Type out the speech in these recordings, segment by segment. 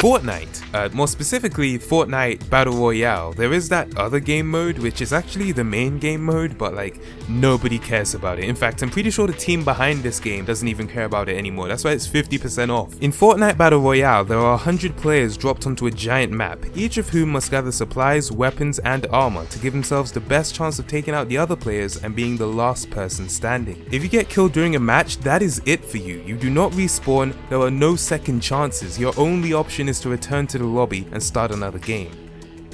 Fortnite, more specifically Fortnite Battle Royale. There is that other game mode which is actually the main game mode, but like nobody cares about it. In fact, I'm pretty sure the team behind this game doesn't even care about it anymore. That's why it's 50% off. In Fortnite Battle Royale, there are 100 players dropped onto a giant map, each of whom must gather supplies, weapons and armor to give themselves the best chance of taking out the other players and being the last person standing. If you get killed during a match, that is it for you. You do not respawn, there are no second chances. Your only option is to return to the lobby and start another game.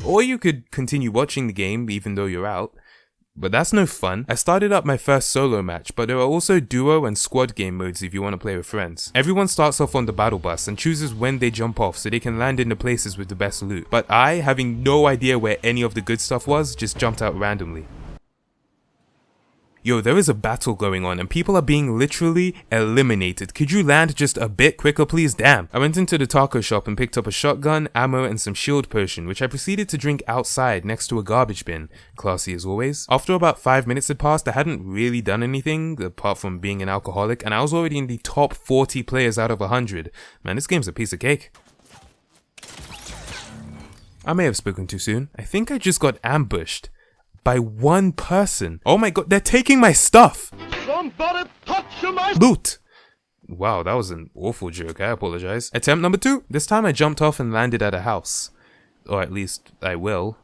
Or you could continue watching the game even though you're out. But that's no fun. I started up my first solo match, but there are also duo and squad game modes if you want to play with friends. Everyone starts off on the battle bus and chooses when they jump off so they can land in the places with the best loot. But I, having no idea where any of the good stuff was, just jumped out randomly. Yo, there is a battle going on and people are being literally eliminated. Could you land just a bit quicker please? Damn. I went into the taco shop and picked up a shotgun, ammo and some shield potion, which I proceeded to drink outside next to a garbage bin. Classy as always. After about 5 minutes had passed, I hadn't really done anything apart from being an alcoholic, and I was already in the top 40 players out of 100. Man, this game's a piece of cake. I may have spoken too soon. I think I just got ambushed by one person. Oh my god, they're taking my stuff! Somebody touch my loot! Wow, that was an awful joke, I apologize. Attempt number 2. This time I jumped off and landed at a house. Or at least, I will.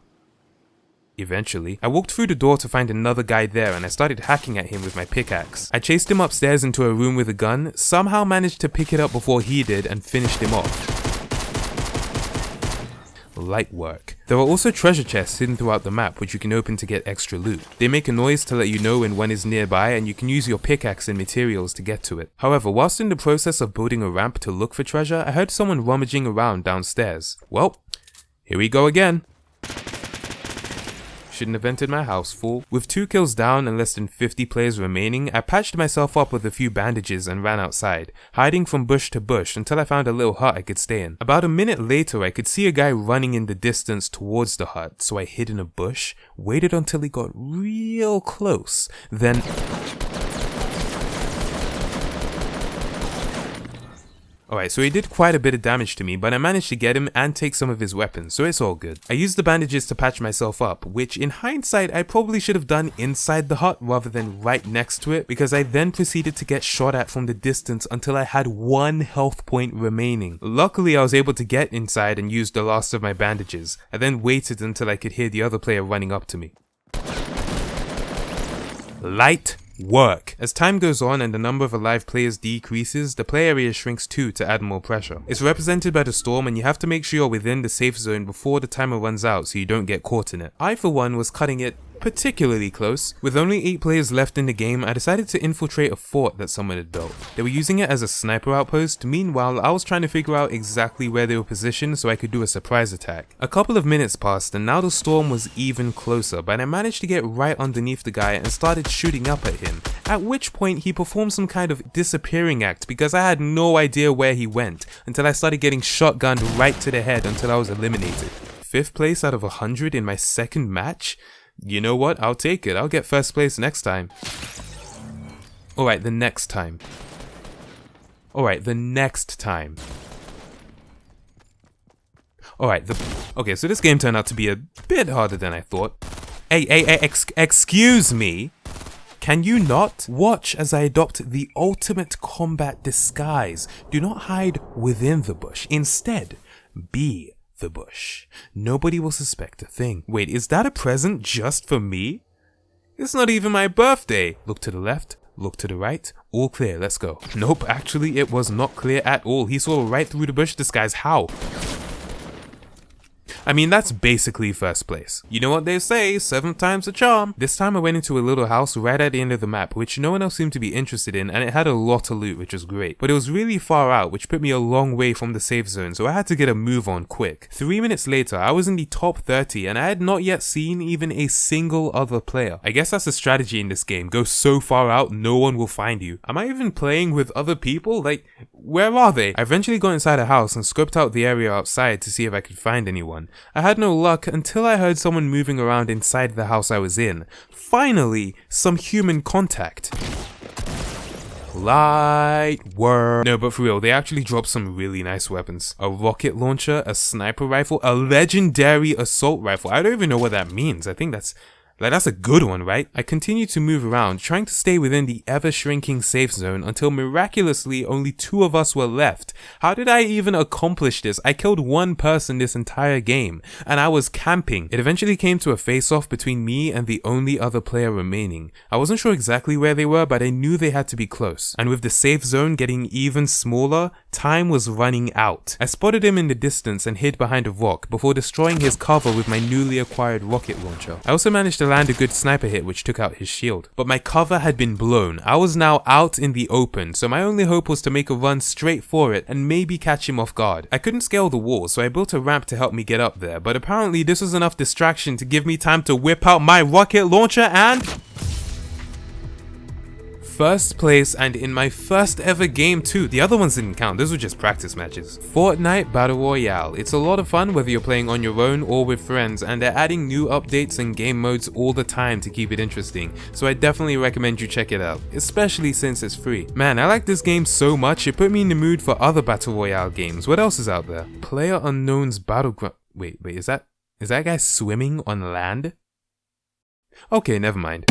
Eventually. I walked through the door to find another guy there and I started hacking at him with my pickaxe. I chased him upstairs into a room with a gun, somehow managed to pick it up before he did and finished him off. Light work. There are also treasure chests hidden throughout the map which you can open to get extra loot. They make a noise to let you know when one is nearby and you can use your pickaxe and materials to get to it. However, whilst in the process of building a ramp to look for treasure, I heard someone rummaging around downstairs. Well, here we go again. Shouldn't have entered my house, fool. With 2 kills down and less than 50 players remaining, I patched myself up with a few bandages and ran outside, hiding from bush to bush until I found a little hut I could stay in. About a minute later, I could see a guy running in the distance towards the hut, so I hid in a bush, waited until he got real close, then... Alright, so he did quite a bit of damage to me, but I managed to get him and take some of his weapons, so it's all good. I used the bandages to patch myself up, which in hindsight I probably should have done inside the hut rather than right next to it, because I then proceeded to get shot at from the distance until I had 1 health point remaining. Luckily I was able to get inside and use the last of my bandages. I then waited until I could hear the other player running up to me. Light work. As time goes on and the number of alive players decreases, the play area shrinks too to add more pressure. It's represented by the storm and you have to make sure you're within the safe zone before the timer runs out so you don't get caught in it. I for one was cutting it particularly close. With only 8 players left in the game, I decided to infiltrate a fort that someone had built. They were using it as a sniper outpost. Meanwhile, I was trying to figure out exactly where they were positioned so I could do a surprise attack. A couple of minutes passed and now the storm was even closer, but I managed to get right underneath the guy and started shooting up at him, at which point he performed some kind of disappearing act because I had no idea where he went until I started getting shotgunned right to the head until I was eliminated. 5th place out of 100 in my second match? You know what? I'll take it. I'll get 1st place next time. Alright, the next time. Alright, the next time. Alright, okay, so this game turned out to be a bit harder than I thought. Hey, excuse me. Can you not watch as I adopt the ultimate combat disguise? Do not hide within the bush. Instead, be the bush. Nobody will suspect a thing. Wait, is that a present just for me? It's not even my birthday. Look to the left, look to the right. All clear, let's go. Nope, actually it was not clear at all. He saw right through the bush disguise. How? I mean, that's basically 1st place. You know what they say, 7th time's a charm. This time I went into a little house right at the end of the map, which no one else seemed to be interested in, and it had a lot of loot, which was great. But it was really far out, which put me a long way from the safe zone, so I had to get a move on quick. 3 minutes later, I was in the top 30, and I had not yet seen even a single other player. I guess that's the strategy in this game. Go so far out, no one will find you. Am I even playing with other people? Like, where are they? I eventually got inside a house and scoped out the area outside to see if I could find anyone. I had no luck until I heard someone moving around inside the house I was in. Finally, some human contact. Light work. No, but for real, they actually dropped some really nice weapons. A rocket launcher, a sniper rifle, a legendary assault rifle. I don't even know what that means. I think that's a good one, right? I continued to move around, trying to stay within the ever-shrinking safe zone until miraculously only 2 of us were left. How did I even accomplish this? I killed 1 person this entire game, and I was camping. It eventually came to a face-off between me and the only other player remaining. I wasn't sure exactly where they were, but I knew they had to be close. And with the safe zone getting even smaller, time was running out. I spotted him in the distance and hid behind a rock before destroying his cover with my newly acquired rocket launcher. I also managed to land a good sniper hit which took out his shield. But my cover had been blown. I was now out in the open, so my only hope was to make a run straight for it and maybe catch him off guard. I couldn't scale the wall, so I built a ramp to help me get up there, but apparently this was enough distraction to give me time to whip out my rocket launcher and... first place, and in my first ever game too. The other ones didn't count, those were just practice matches. Fortnite Battle Royale. It's a lot of fun whether you're playing on your own or with friends, and they're adding new updates and game modes all the time to keep it interesting, so I definitely recommend you check it out, especially since it's free. Man, I like this game so much, it put me in the mood for other Battle Royale games. What else is out there? PlayerUnknown's Battleground. Wait, is that guy swimming on land? Okay, never mind.